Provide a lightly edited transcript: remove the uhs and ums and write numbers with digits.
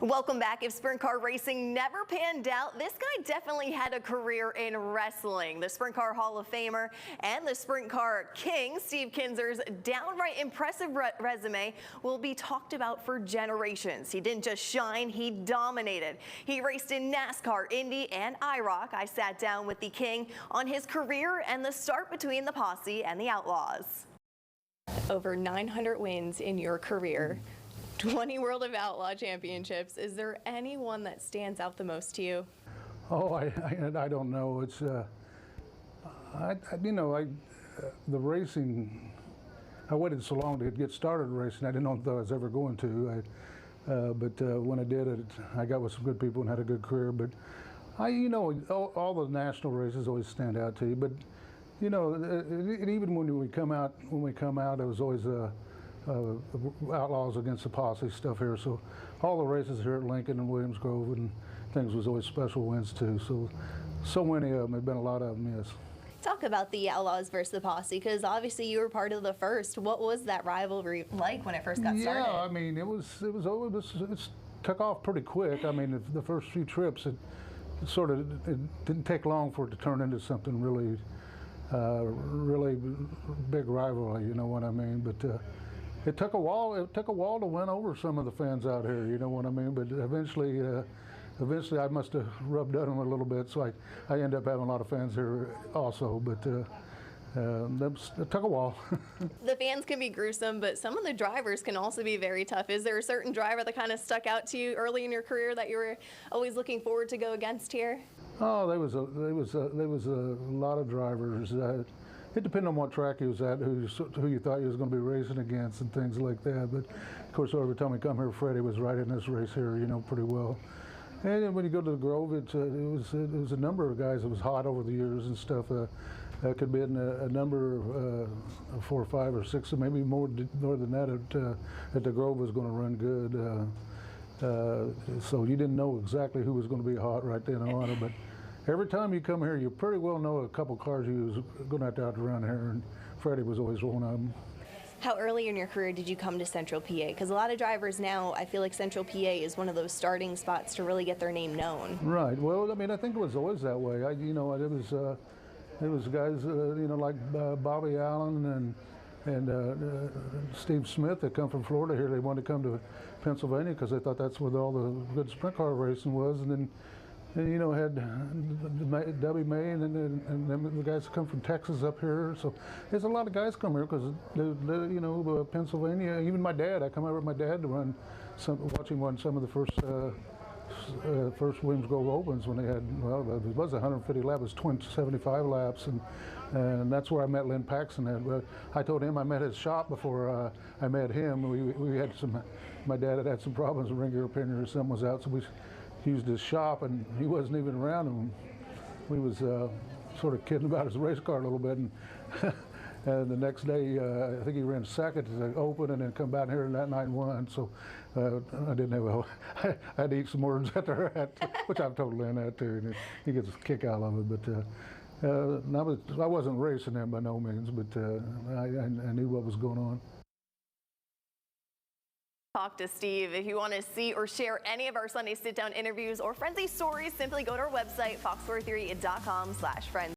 Welcome back. If sprint car racing never panned out, this guy definitely had a career in wrestling. The Sprint Car Hall of Famer and the Sprint Car King, Steve Kinser's downright impressive resume will be talked about for generations. He didn't just shine, he dominated. He raced in NASCAR, Indy, and IROC. I sat down with the King on his career and the start between the Posse and the Outlaws. Over 900 wins in your career. 20 World of Outlaw championships. Is there anyone that stands out the most to you? Oh, I don't know. It's the racing. I waited so long to get started racing. I didn't know if I was ever going to. But when I did it, I got with some good people and had a good career. But all the national races always stand out to you. But even when we come out, it was always Outlaws against the Posse stuff here. So all the races here at Lincoln and Williams Grove and things was always special wins too. So many of them. There've been a lot of them, yes. Talk about the Outlaws versus the Posse, because obviously you were part of the first. What was that rivalry like when it first got started? Yeah, I mean, it took off pretty quick. I mean, the first few trips, it didn't take long for it to turn into something really big rivalry. You know what I mean? But it took a while. It took a while to win over some of the fans out here. You know what I mean? But eventually I must have rubbed on them a little bit. So I ended up having a lot of fans here also. But it took a while. The fans can be gruesome, but some of the drivers can also be very tough. Is there a certain driver that kind of stuck out to you early in your career that you were always looking forward to go against here? Oh, there was a lot of drivers. It depended on what track he was at, who you thought he was going to be racing against, and things like that. But of course, every time we come here, Freddie was right in this race here, pretty well. And then when you go to the Grove, it was a number of guys that was hot over the years and stuff. That could be a number of 4 or 5 or 6, or maybe more than that. At the Grove was going to run good. So you didn't know exactly who was going to be hot right then and on. But every time you come here, you pretty well know a couple cars you was going to have to outrun here, and Freddie was always one of them. How early in your career did you come to Central PA? Because a lot of drivers now, I feel like Central PA is one of those starting spots to really get their name known. Right. Well, I mean, I think it was always that way. It was guys, like Bobby Allen and Steve Smith that come from Florida here. They wanted to come to Pennsylvania because they thought that's where all the good sprint car racing was. And then had Debbie May and the guys that come from Texas up here. So there's a lot of guys come here because, Pennsylvania. Even my dad, I come over with my dad to watch him run some of the first Williams Grove Opens when they had, well, it was 150 laps, it was 75 laps, and that's where I met Lynn Paxson. I told him I met his shop before I met him. We had my dad had some problems with ring gear opinion or something was out, so we used his shop, and he wasn't even around, and we was sort of kidding about his race car a little bit, and and the next day, I think he ran second to the Open and then come back here that night and won. So I didn't have I had to eat some words after that, which I've told Lynn that too. And he gets a kick out of it. But I wasn't racing him by no means, but I knew what was going on. Talk to Steve. If you want to see or share any of our Sunday sit-down interviews or frenzy stories, simply go to our website, fox43.com/friends.